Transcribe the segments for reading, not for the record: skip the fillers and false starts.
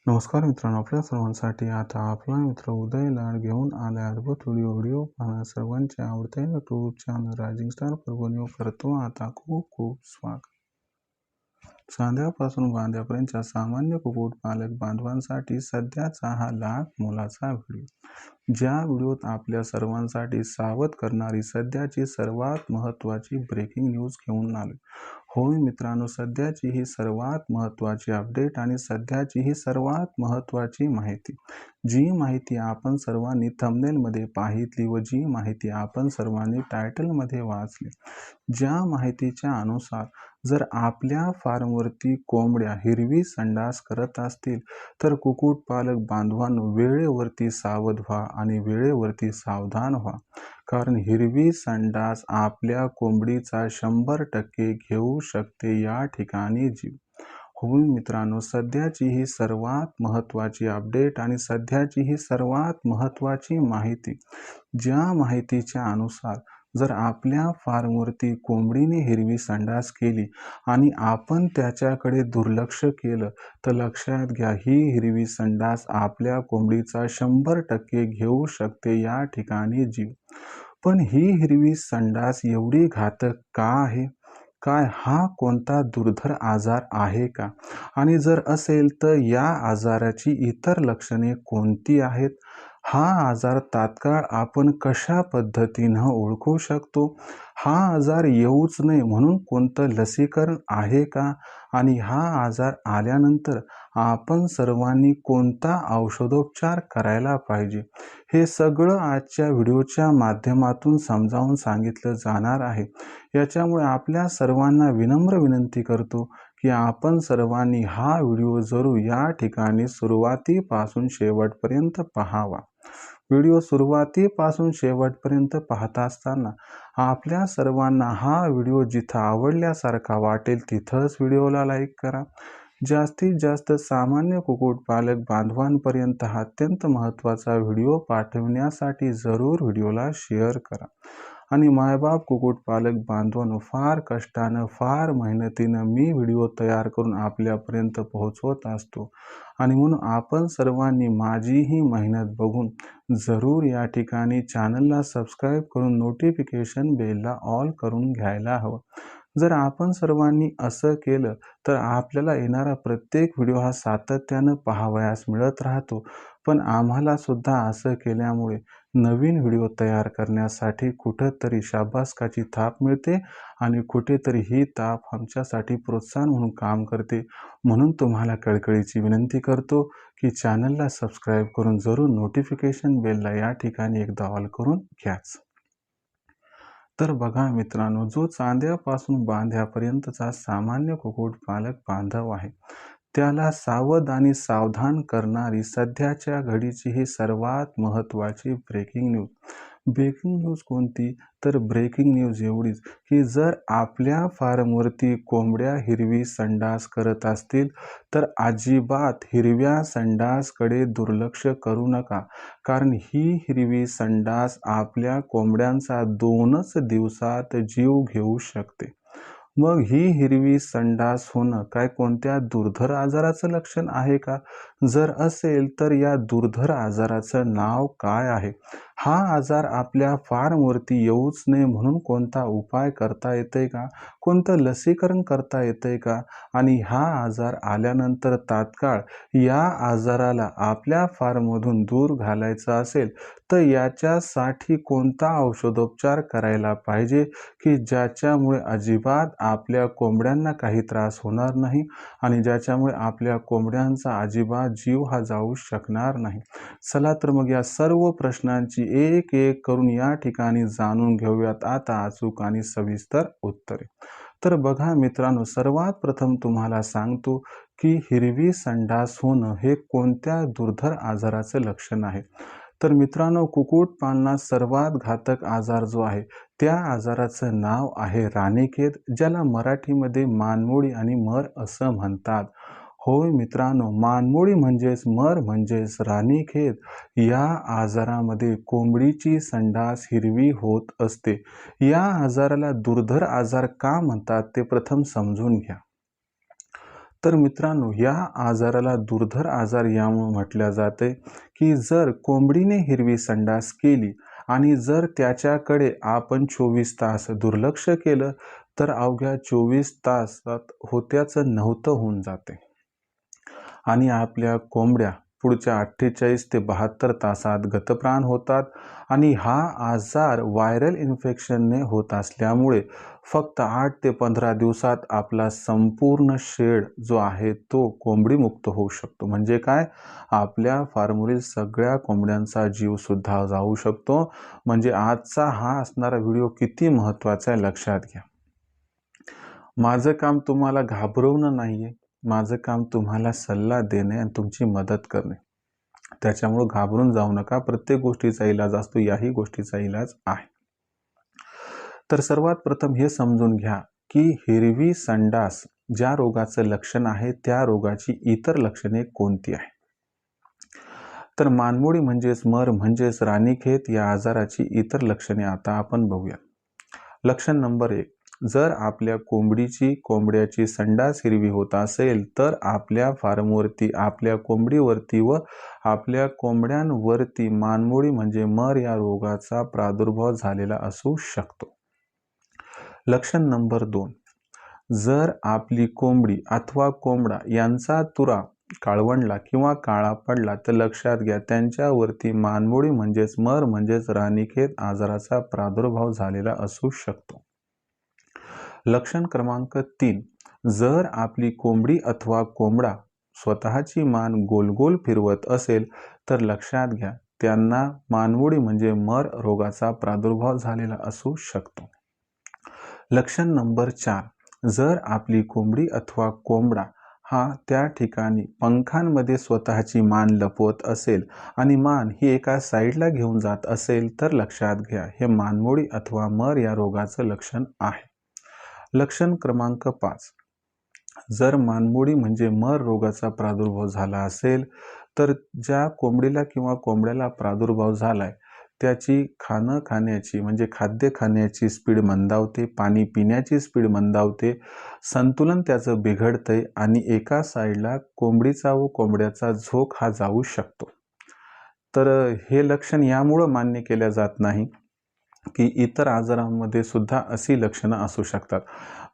नमस्कार मित्रांनो, आपल्या सर्वांसाठी आता आपला मित्र उदय लाड घेऊन आलाय अद्भुत व्हिडिओ पाहणं सर्वांचे आवडते YouTube channel rising star Parbhani करतो आता खूप खूप स्वागत. चांद्यापासून बांध्यापर्यंतच्या सामान्य कुक्कुटपालक बांधवांसाठी सध्याचा हा लाख मोलाचा व्हिडिओ. ज्या व्हिडिओत आपल्या सर्वांसाठी सावध करणारी सध्याची सर्वात महत्त्वाची ब्रेकिंग न्यूज घेऊन आलो. होय मित्रांनो, सध्याची ही सर्वात महत्त्वाची अपडेट आणि सध्याची ही सर्वात महत्त्वाची माहिती, जी माहिती आपण सर्वांनी थंबनेलमध्ये पाहितली व जी माहिती आपण सर्वांनी टायटलमध्ये वाचली, ज्या माहितीच्या अनुसार जर आपल्या फार्मवरती कोंबड्या हिरवी संडास करत असतील तर कुक्कुटपालक बांधवांनो, वेळेवरती सावध व्हा आणि वेळेवरती सावधान व्हा. कारण हिरवी संडास आपल्या कोंबडीचा 100% घेऊ शकते या ठिकाणी जीव. होय मित्रांनो, सध्याची ही सर्वात महत्त्वाची अपडेट आणि सध्याची ही सर्वात महत्त्वाची माहिती, ज्या माहितीच्या अनुसार जर आपल्या फार्मवरती कोंबडीने हिरवी संडास केली आणि आपण त्याच्याकडे दुर्लक्ष केलं तर लक्षात घ्या, ही हिरवी संडास आपल्या कोंबडीचा 100% घेऊ शकते या ठिकाणी जीव. पण ही हिरवी संडास एवढी घातक का आहे? काय हा कोणता दुर्धर आजार आहे का? आणि जर असेल तर या आजाराची इतर लक्षणे कोणती आहेत? हा आजार तात्काळ आपण कशा पद्धतीनं ओळखू शकतो? हा आजार येऊच नये म्हणून कोणतं लसीकरण आहे का? आणि हा आजार आल्यानंतर आपण सर्वांनी कोणता औषधोपचार करायला पाहिजे? हे सगळं आजच्या व्हिडिओच्या माध्यमातून समजावून सांगितलं जाणार आहे. याच्यामुळे आपल्या सर्वांना विनम्र विनंती करतो की आपण सर्वांनी हा व्हिडिओ जरूर या ठिकाणी सुरुवातीपासून शेवटपर्यंत पाहावा. व्हिडिओ सुरुवातीपासून शेवटपर्यंत पाहत असताना आपल्या सर्वांना हा व्हिडिओ जिथं आवडल्यासारखा वाटेल तिथंच व्हिडिओला लाईक करा. जास्तीत जास्त सामान्य कुक्कुटपालक बांधवांपर्यंत हा अत्यंत महत्त्वाचा व्हिडिओ पाठवण्यासाठी जरूर व्हिडिओला शेअर करा. आणि मायबाप कुक्कुटपालक बांधवांनो, फार कष्टानं फार मेहनतीनं मी व्हिडिओ तयार करून आपल्यापर्यंत पोहोचवत असतो आणि म्हणून आपण सर्वांनी माझी ही मेहनत बघून जरूर या ठिकाणी चॅनलला सबस्क्राईब करून नोटिफिकेशन बेलला ऑल करून घ्यायला हवं. जर आपण सर्वांनी असं केलं तर आपल्याला येणारा प्रत्येक व्हिडिओ हा सातत्यानं पाहावयास मिळत राहतो. पण आम्हाला सुद्धा असं केल्यामुळे नवीन व्हिडिओ तयार करण्यासाठी कुठंतरी शाबासकीची थाप मिळते आणि कुठेतरी ही थाप आमच्यासाठी प्रोत्साहन म्हणून काम करते. म्हणून तुम्हाला कळकळीची विनंती करतो की चॅनलला सबस्क्राईब करून जरूर नोटिफिकेशन बेलला या ठिकाणी एकदा ऑल करून घ्याच. तर बघा मित्रांनो, जो चांद्यापासून बांध्यापर्यंतचा सामान्य कुक्कुटपालक बांधव आहे त्याला सावध आणि सावधान करणारी सध्याच्या घडीची ही सर्वात महत्त्वाची ब्रेकिंग न्यूज. ब्रेकिंग न्यूज कोणती? तर ब्रेकिंग न्यूज एवढीच की जर आपल्या फार्मवरती कोंबड्या हिरवी संडास करत असतील तर अजिबात हिरव्या संडासकडे दुर्लक्ष करू नका. कारण ही हिरवी संडास आपल्या कोंबड्यांचा 2च दिवसात जीव घेऊ शकते. मग ही हिरवी संडास होणं काय कोणत्या दुर्धर आजाराचं लक्षण आहे का? जर असेल तर या दुर्धर आजाराचं नाव काय आहे? हा आजार आपल्या फार्मवरती येऊच नये म्हणून कोणता उपाय करता येतंय का? कोणतं लसीकरण करता येतंय का? आणि हा आजार आल्यानंतर तात्काळ या आजाराला आपल्या फार्ममधून दूर घालायचा असेल तर याच्यासाठी कोणता औषधोपचार करायला पाहिजे की ज्याच्यामुळे अजिबात आपल्या कोंबड्यांना काही त्रास होणार नाही आणि ज्याच्यामुळे आपल्या कोंबड्यांचा अजिबात जीव हा जाऊ शकणार नाही. चला तर मग या सर्व प्रश्नांची एक एक करून या ठिकाणी जाणून घेऊयात आता अचूक आणि सविस्तर उत्तरे. तर बघा मित्रांनो, सर्वात प्रथम तुम्हाला सांगतो की हिरवी संडास होणं हे कोणत्या दुर्धर आजाराचं लक्षण आहे. तर मित्रांनो, कुक्कुटपालनात सर्वात घातक आजार जो आहे त्या आजाराचं नाव आहे राणीखेत, ज्याला मराठीमध्ये मानमोडी आणि मर असं म्हणतात. होय मित्रांनो, मानमोडी म्हणजेच मर म्हणजेच राणीखेत. या आजारामध्ये कोंबडीची संडास हिरवी होत असते. या आजाराला दुर्धर आजार का म्हणतात ते प्रथम समजून घ्या. तर मित्रांनो, या आजाराला दुर्धर आजार यामुळे म्हटले जाते, की जर कोंबडीने हिरवी संडास केली आणि जर त्याच्याकडे आपण 24 तास दुर्लक्ष केलं, तर अवघ्या 24 तासात होत्याचं नव्हतं होऊन जाते आणि आपल्या कोंबड्या पुढच्या 48 ते 72 तासात गतप्राण होतात आणि हा आजार व्हायरल इन्फेक्शनने होत असल्यामुळे फक्त 8 ते 15 दिवसात आपला संपूर्ण शेड जो आहे तो कोंबडीमुक्त होऊ शकतो. म्हणजे काय? आपल्या फार्मवरील सगळ्या कोंबड्यांचा जीवसुद्धा जाऊ शकतो. म्हणजे आजचा हा असणारा व्हिडिओ किती महत्त्वाचा आहे लक्षात घ्या. माझं काम तुम्हाला घाबरवणं नाहीये. माझं काम तुम्हाला सल्ला देणे आणि तुमची मदत करणे. त्याच्यामुळे घाबरून जाऊ नका. प्रत्येक गोष्टीचा इलाज असतो, याही गोष्टीचा इलाज आहे. तर सर्वात प्रथम हे समजून घ्या, की हिरवी संडास ज्या रोगाचं लक्षण आहे, त्या रोगाची इतर लक्षणे कोणती आहे? तर मानमोडी म्हणजेच मर म्हणजेच राणीखेत या आजाराची इतर लक्षणे आता आपण बघूया. लक्षण नंबर 1, जर आपल्या कोंबड्याची संडास हिरवी होत असेल, तर आपल्या फार्मवरती, आपल्या कोंबडीवरती व आपल्या कोंबड्यांवरती मानमोडी म्हणजे मर या रोगाचा प्रादुर्भाव झालेला असू शकतो. लक्षण नंबर 2, जर आपली कोंबडी अथवा कोंबडा यांचा तुरा काळवंडला किंवा काळा पडला, तर लक्षात घ्या त्यांच्यावरती मानमोडी म्हणजेच मर म्हणजेच राणीखेत आजाराचा प्रादुर्भाव झालेला असू शकतो. लक्षण क्रमांक 3, जर आपली कोंबडी अथवा कोंबडा स्वतःची मान गोल फिरवत असेल, तर लक्षात घ्या त्यांना मानमोडी म्हणजे मर रोगाचा प्रादुर्भाव झालेला असू शकतो. लक्षण नंबर 4, जर आपली कोंबडी अथवा कोंबडा हा त्या ठिकाणी पंखांमध्ये स्वतःची मान लपवत असेल आणि मान ही एका साईडला घेऊन जात असेल, तर लक्षात घ्या हे मानमोडी अथवा मर या रोगाचं लक्षण आहे. लक्षण क्रमांक 5, जर मानमोडी म्हणजे मर रोगाचा प्रादुर्भाव झाला असेल, तर ज्या कोंबडीला किंवा कोंबड्याला प्रादुर्भाव झालाय त्याची खाण्याची म्हणजे खाद्य खाण्याची स्पीड मंदावते, पाणी पिण्याची स्पीड मंदावते, संतुलन त्याचं बिघडतंय आणि एका साईडला कोंबडीचा व कोंबड्याचा झोक हा जाऊ शकतो. तर हे लक्षण यामुळं मान्य केल्या जात नाही की इतर आजारांमध्ये सुद्धा अशी लक्षणं असू शकतात.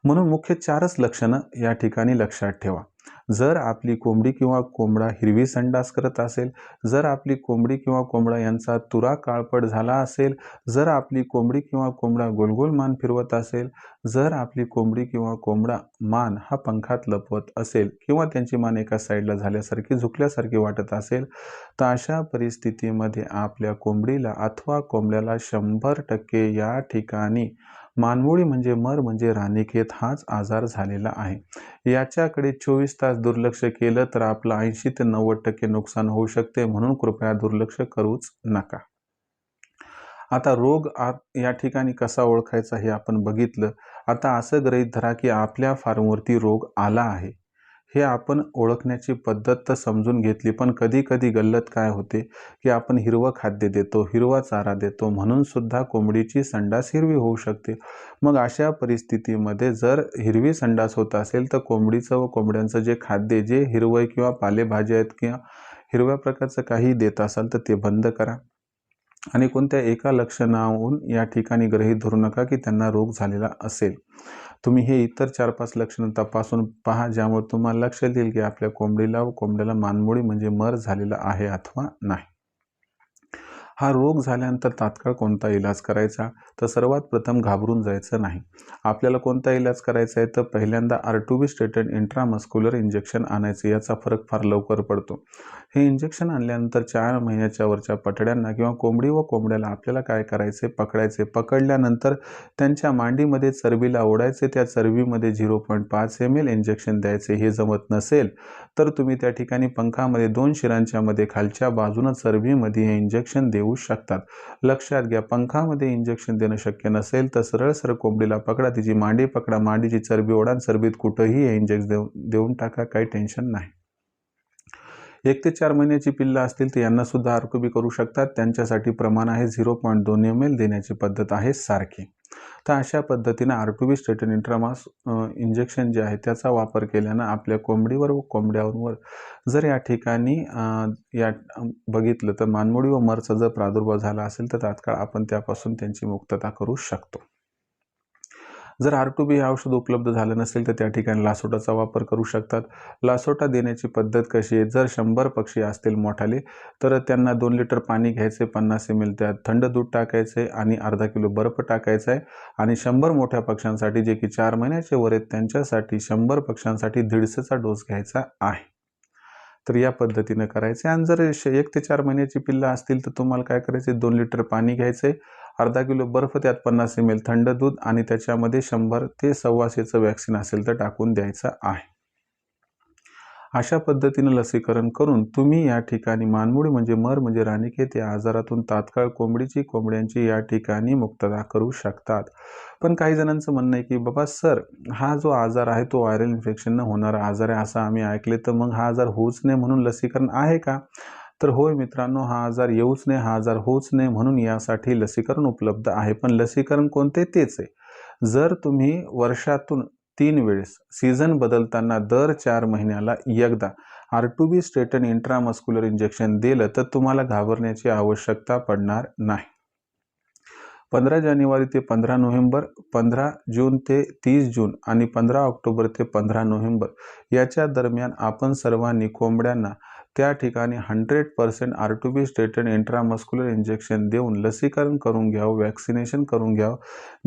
म्हणून मुख्य 4च लक्षणं या ठिकाणी लक्षात ठेवा. जर आपली कोंबडी किंवा कोंबडा हिरवी संडास करत असेल, जर आपली कोंबडी किंवा कोंबडा यांचा तुरा काळपट झाला असेल, जर आपली कोंबडी किंवा कोंबडा गोल मान फिरवत असेल, जर आपली कोंबडी किंवा कोंबडा मान हा पंखात लपवत असेल किंवा त्यांची मान एका साईडला झाल्यासारखी झुकल्यासारखी वाटत असेल, तर अशा परिस्थितीमध्ये आपल्या कोंबडीला अथवा कोंबड्याला 100% या ठिकाणी मानमोडी म्हणजे मर म्हणजे राणीखेत हाच आजार झालेला आहे. याच्याकडे 24 तास दुर्लक्ष केलं तर आपलं 80 ते 90% नुकसान होऊ शकते. म्हणून कृपया दुर्लक्ष करूच नका. आता रोग या ठिकाणी कसा ओळखायचा हे आपण बघितलं. आता असं गृहीत धरा की आपल्या फार्मवरती रोग आला आहे. हे आपण ओळखण्याची पद्धत तर समजून घेतली, पण कधी गल्लत काय होते की आपण हिरवं खाद्य देतो, हिरवा चारा देतो, म्हणून सुद्धा कोंबडीची संडास हिरवी होऊ शकते. मग अशा परिस्थितीमध्ये जर हिरवी संडास होत असेल, तर कोंबडीचं व कोंबड्यांचं जे खाद्य जे हिरवं किंवा पालेभाज्या आहेत किंवा हिरव्या प्रकारचं काही देत असाल, तर ते बंद करा. आणि कोणत्या एका लक्षणावरून या ठिकाणी गृहीत धरू नका की त्यांना रोग झालेला असेल. तुम्ही हे इतर 4-5 लक्षणं तपासून पहा, ज्यामुळे तुम्हाला लक्षात येईल की आपल्या कोंबडीला व कोंबड्याला मानमोडी म्हणजे मर झालेला आहे अथवा नाही. हा रोग झाल्यानंतर तात्काळ कोणता इलाज करायचा? तर सर्वात प्रथम घाबरून जायचं नाही. आपल्याला कोणता इलाज करायचा आहे? तर पहिल्यांदा आर्टोबिस्टेटन इंट्रामस्क्युलर इंजेक्शन आणायचं. याचा फरक फार लवकर पडतो. हे इंजेक्शन आणल्यानंतर 4 महिन्याच्या वरच्या पटड्यांना किंवा कोंबडी व कोंबड्याला आपल्याला काय करायचे? पकडायचे. पकडल्यानंतर त्यांच्या मांडीमध्ये चरबीला ओढायचे. त्या चरबीमध्ये 0.5 ml इंजेक्शन द्यायचे. हे जमत नसेल तर तुम्ही त्या ठिकाणी पंखामध्ये 2 शिरांच्या मध्ये खालच्या बाजूने चरबीमध्ये हे इंजेक्शन देऊ शकतात. लक्षात घ्या, पंखामध्ये इंजेक्शन देणं शक्य नसेल तर सरळ कोंबडीला पकडा, तिची मांडी पकडा, मांडीची चरबी ओढा, चरबीत कुठंही हे इंजेक्शन देऊन टाका, काही टेन्शन नाही. 1 ते 4 महिन्याची पिल्लं असतील तर यांना सुद्धा आरकोबी करू शकतात. त्यांच्यासाठी प्रमाण आहे 0.2 ml देण्याची पद्धत आहे सारखी. तर अशा पद्धतीनं R2B स्ट्रेटन इंट्रामास इंजेक्शन जे आहे त्याचा वापर केल्यानं आपल्या कोंबडीवर व कोंबड्यांवर जर या ठिकाणी बघितलं तर मानमोडी व मरचा जर प्रादुर्भाव झाला असेल तर तात्काळ आपण त्यापासून त्यांची मुक्तता करू शकतो. जर R2B हे औषध उपलब्ध झालं नसेल तर त्या ठिकाणी लासोटाचा वापर करू शकतात. लासोटा देण्याची पद्धत कशी आहे, जर 100 पक्षी असतील मोठाले तर त्यांना 2 लिटर पाणी घ्यायचे, 50 ml त्यात थंड दूध टाकायचे आणि अर्धा किलो बर्फ टाकायचा आहे आणि 100 मोठ्या पक्ष्यांसाठी जे की 4 महिन्याचे वर आहेत त्यांच्यासाठी 100 पक्ष्यांसाठी 150चा डोस घ्यायचा आहे. तर या पद्धतीनं करायचे आणि जर 1 ते 4 महिन्याची पिल्लं असतील तर तुम्हाला काय करायचे, 2 लिटर पाणी घ्यायचे, अर्धा किलो बर्फ त्यात 50 ml थंड दूध आणि त्याच्यामध्ये 100 ते 125चं वॅक्सिन असेल तर टाकून द्यायचं आहे. अशा पद्धतीनं लसीकरण करून तुम्ही या ठिकाणी मानमोडी म्हणजे मर म्हणजे राणीखेत या आजारातून तात्काळ कोंबड्यांची या ठिकाणी मुक्तता करू शकतात. पण काही जणांचं म्हणणं आहे की बाबा सर, हा जो आजार आहे तो व्हायरल इन्फेक्शननं होणारा आजार आहे असं आम्ही ऐकले, तर मग हा आजार होऊच नये म्हणून लसीकरण आहे का? तर होय मित्रांनो, हा आजार येऊच नये, हा आजार होऊच नये म्हणून यासाठी लसीकरण उपलब्ध आहे. पण लसीकरण कोणते तेच आहे. जर तुम्ही वर्षातून 3 वेळेस सीझन बदलताना दर 4 महिन्याला एकदा R2B स्ट्रेटन इंट्रामस्क्युलर इंजेक्शन दिलं तर तुम्हाला घाबरण्याची आवश्यकता पडणार नाही. 15 जानेवारी ते 15 नोव्हेंबर, 15 जून ते 30 जून आणि 15 ऑक्टोबर ते 15 नोव्हेंबर याच्या दरम्यान आपण सर्वांनी कोंबड्यांना त्या ठिकाणी 100% R2B स्ट्रेटन इंट्रामस्क्युलर इंजेक्शन देऊन लसीकरण करून घ्यावं, वॅक्सिनेशन करून घ्यावं,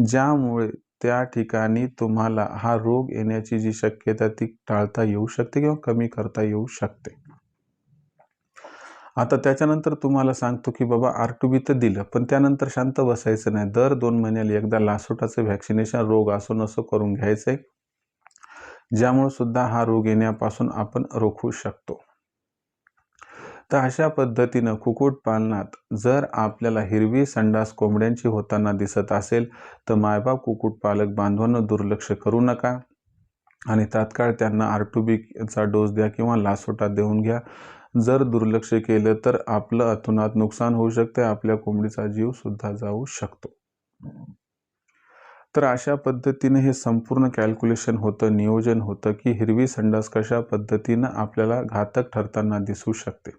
ज्यामुळे त्या ठिकाणी तुम्हाला हा रोग येण्याची जी शक्यता ती टाळता येऊ शकते किंवा कमी करता येऊ शकते. आता त्याच्यानंतर तुम्हाला सांगतो की बाबा R2B तर दिलं, पण त्यानंतर शांत बसायचं नाही. दर 2 महिन्याला एकदा लासोटाचं व्हॅक्सिनेशन रोग असो नसो करून घ्यायचंय, ज्यामुळे सुद्धा हा रोग येण्यापासून आपण रोखू शकतो. तर अशा पद्धतीनं कुक्कुटपालनात जर आपल्याला हिरवी संडास कोंबड्यांची होताना दिसत असेल तर मायबाप कुक्कुटपालक बांधवांनो दुर्लक्ष करू नका आणि तात्काळ त्यांना R2Bचा डोस द्या किंवा लासोटा देऊन घ्या. जर दुर्लक्ष केलं तर आपलं अतोनात नुकसान होऊ शकते, आपल्या कोंबडीचा जीव सुद्धा जाऊ शकतो. तर अशा पद्धतीने हे संपूर्ण कॅल्क्युलेशन होतं, नियोजन होतं की हिरवी संडास कशा पद्धतीनं आपल्याला घातक ठरताना दिसू शकते.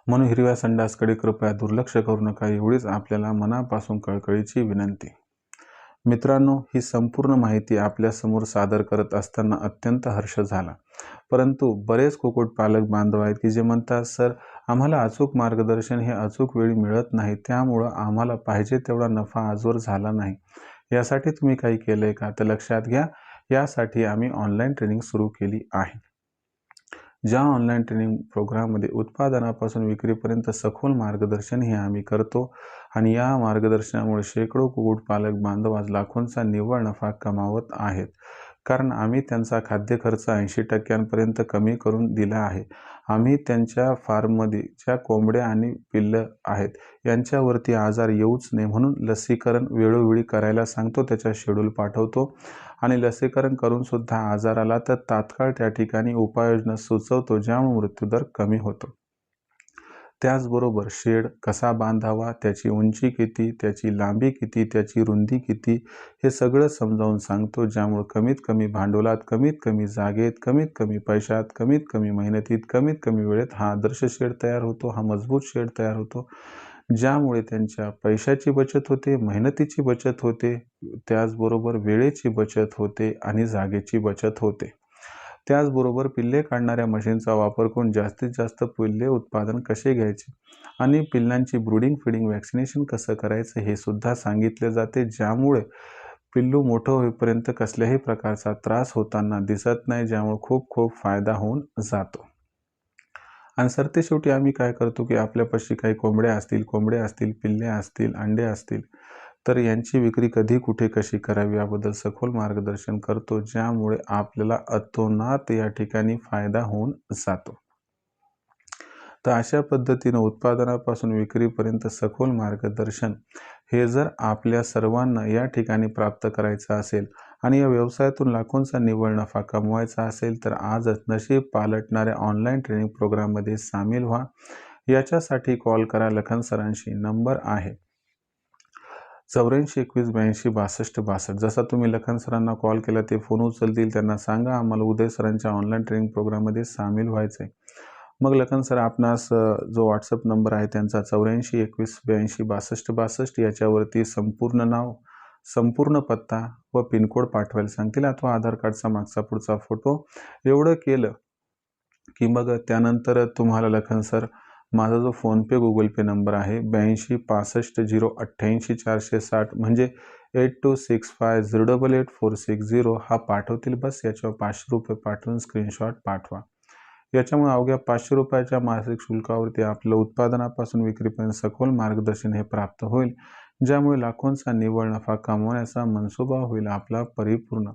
म्हणून हिरव्या संडासकडे कृपया दुर्लक्ष करू नका, एवढीच आपल्याला मनापासून कळकळीची विनंती. मित्रांनो, ही संपूर्ण माहिती आपल्यासमोर सादर करत असताना अत्यंत हर्ष झाला. परंतु बरेच कुक्कुटपालक बांधव आहेत की जे म्हणतात, सर आम्हाला अचूक मार्गदर्शन हे अचूक वेळी मिळत नाही, त्यामुळं आम्हाला पाहिजे तेवढा नफा आजवर झाला नाही. यासाठी तुम्ही काही केलंय का? तर लक्षात घ्या, यासाठी आम्ही ऑनलाईन ट्रेनिंग सुरू केली आहे. ज्या ऑनलाईन ट्रेनिंग प्रोग्राममध्ये उत्पादनापासून विक्रीपर्यंत सखोल मार्गदर्शन हे आम्ही करतो आणि या मार्गदर्शनामुळे शेकडो कुक्कुटपालक बांधव आज लाखोंचा निव्वळ नफा कमावत आहेत. कारण आम्ही त्यांचा खाद्य खर्च 80% कमी करून दिला आहे. आम्ही त्यांच्या फार्ममध्ये ज्या कोंबड्या आणि पिल्लं आहेत यांच्यावरती आजार येऊच नये म्हणून लसीकरण वेळोवेळी करायला सांगतो, त्याच्या शेड्यूल पाठवतो आणि लसीकरण करून सुद्धा आजार आला तर तात्काळ त्या ठिकाणी उपाययोजना सुचवतो, ज्यामुळे मृत्यूदर कमी होतो. त्याचबरोबर शेड कसा बांधावा, त्याची उंची किती, त्याची लांबी किती, त्याची रुंदी किती हे सगळं समजावून सांगतो, ज्यामुळे कमीत कमी भांडवलात, कमीत कमी जागेत, कमीत कमी पैशात, कमीत कमी मेहनतीत, कमीत कमी वेळेत हा आदर्श शेड तयार होतो, हा मजबूत शेड तयार होतो, ज्यामुळे त्यांच्या पैशाची बचत होते, मेहनतीची बचत होते, त्याचबरोबर वेळेची बचत होते आणि जागेची बचत होते. त्याचबरोबर पिल्ले काढणाऱ्या मशीनचा वापर करून जास्तीत जास्त पिल्ले उत्पादन कसे घ्यायचे आणि पिल्लांची ब्रूडिंग, फीडिंग, वॅक्सिनेशन कसं करायचं हे सुद्धा सांगितले जाते, ज्यामुळे पिल्लू मोठं होईपर्यंत कसल्याही प्रकारचा त्रास होताना दिसत नाही, ज्यामुळे खूप खूप फायदा होऊन जातो. आणि सरतेशेवटी आम्ही काय करतो की आपल्यापाशी काही कोंबड्या असतील, पिल्ले असतील, अंडे असतील, तर यांची विक्री कधी, कुठे, कशी करावी याबद्दल सखोल मार्गदर्शन करतो, ज्यामुळे आपल्याला अतोनात या ठिकाणी फायदा होऊन जातो. तर अशा पद्धतीनं उत्पादनापासून विक्रीपर्यंत सखोल मार्गदर्शन हे जर आपल्या सर्वांना या ठिकाणी प्राप्त करायचं असेल आणि या व्यवसायातून लाखोंचा निव्वळ नफा कमवायचा असेल तर आजच नशीब पालटणाऱ्या ऑनलाईन ट्रेनिंग प्रोग्राममध्ये सामील व्हा. याच्यासाठी कॉल करा लखन सरांशी. नंबर आहे 84 21 82 62 62. जसा तुम्ही लखन सरांना कॉल केला ते फोन उचलतील, त्यांना सांगा आम्हाला उदय सरांच्या ऑनलाईन ट्रेनिंग प्रोग्राममध्ये सामील व्हायचं आहे. मग लखन सर आपणास जो व्हॉट्सअप नंबर आहे त्यांचा 84 21 82 62 62 याच्यावरती संपूर्ण नाव, संपूर्ण पत्ता व पिनकोड पाठवायला सांगतील अथवा आधार कार्डचा मागचा पुढचा फोटो. एवढं केलं की मग त्यानंतर तुम्हाला लखन सर माझा जो फोनपे गुगल पे नंबर आहे 82 65 088 460 म्हणजे 8265088460 हा पाठवतील. बस याच्यावर 500 रुपये पाठवून स्क्रीनशॉट पाठवा. याच्यामुळे अवघ्या 500 रुपयाच्या मासिक शुल्कावरती आपलं उत्पादनापासून विक्रीपर्यंत सखोल मार्गदर्शन हे प्राप्त होईल, ज्यामुळे लाखोंचा निव्वळ नफा कमवण्याचा मनसुबा होईल आपला परिपूर्ण.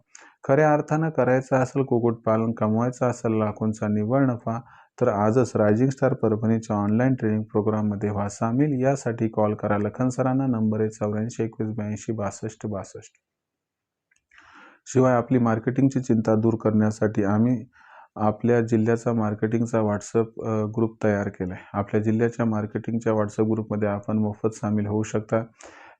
खऱ्या अर्थानं करायचं असेल कुक्कुटपालन, कमवायचं असेल लाखोंचा निव्वळ नफा, तर आजच रायझिंग स्टार परभणीच्या ऑनलाईन ट्रेनिंग प्रोग्राममध्ये व्हा सामील. यासाठी कॉल करा लखन सरांना. नंबर आहे 84 21 82 62 62. शिवाय आपली मार्केटिंगची चिंता दूर करण्यासाठी आम्ही आपल्या जिल्ह्याचा मार्केटिंगचा व्हॉट्सअप ग्रुप तयार केला आहे. आपल्या जिल्ह्याच्या मार्केटिंगच्या व्हॉट्सअप ग्रुपमध्ये आपण मोफत सामील होऊ शकता.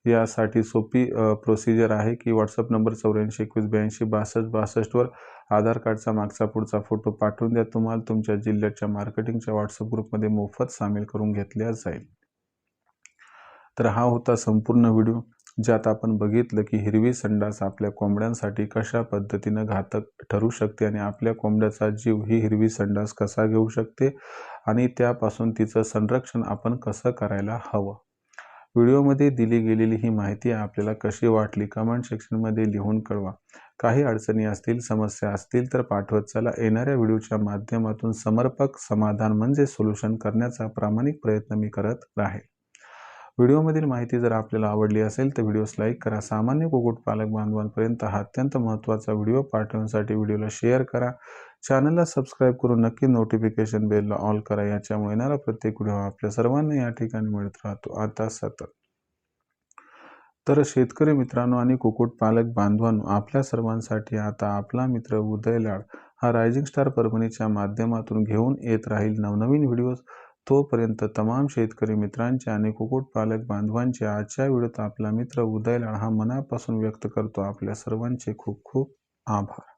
यासाठी सोपी प्रोसिजर आहे की व्हॉट्सअप नंबर 84 21 82 62 62 वर आधार कार्डचा मागचा पुढचा फोटो पाठवून द्या. तुम्हाला तुमच्या जिल्ह्याच्या मार्केटिंगच्या व्हॉट्सअप ग्रुपमध्ये मोफत सामील करून घेतल्या जाईल. तर हा होता संपूर्ण व्हिडिओ, ज्यात आपण बघितलं की हिरवी संडास आपल्या कोंबड्यांसाठी कशा पद्धतीनं घातक ठरू शकते आणि आपल्या कोंबड्याचा जीव ही हिरवी संडास कसा घेऊ शकते आणि त्यापासून तिचं संरक्षण आपण कसं करायला हवं. व्हिडिओमध्ये दिली गेलेली ही माहिती आपल्याला कशी वाटली कमेंट सेक्शनमध्ये लिहून कळवा. काही अडचणी असतील, समस्या असतील तर पाठवत चला. येणाऱ्या व्हिडिओच्या माध्यमातून समर्पक समाधान म्हणजे सोल्युशन करण्याचा प्रामाणिक प्रयत्न मी करत राहील. व्हिडिओमधील माहिती जर आपल्याला आवडली असेल तर व्हिडिओस लाईक करा. सामान्य कुक्कुटपालक बांधवांपर्यंत हा अत्यंत महत्त्वाचा व्हिडिओ पाठवण्यासाठी व्हिडिओला शेअर करा. चॅनलला सबस्क्राईब करून नक्की नोटिफिकेशन बेलला ऑल करा. याच्यामुळे येणारा प्रत्येक व्हिडिओ आपल्या सर्वांना या ठिकाणी मिळत राहतो आता सतत. तर शेतकरी मित्रांनो आणि कुक्कुटपालक बांधवांनो, आपल्या सर्वांसाठी आता आपला मित्र उदय लाड हा रायझिंग स्टार परभणीच्या माध्यमातून घेऊन येत राहील नवनवीन व्हिडिओज. तोपर्यंत तमाम शेतकरी मित्रांचे आणि कुक्कुटपालक बांधवांचे आजच्या व्हिडिओत आपला मित्र उदय लाड हा मनापासून व्यक्त करतो आपल्या सर्वांचे खूप खूप आभार.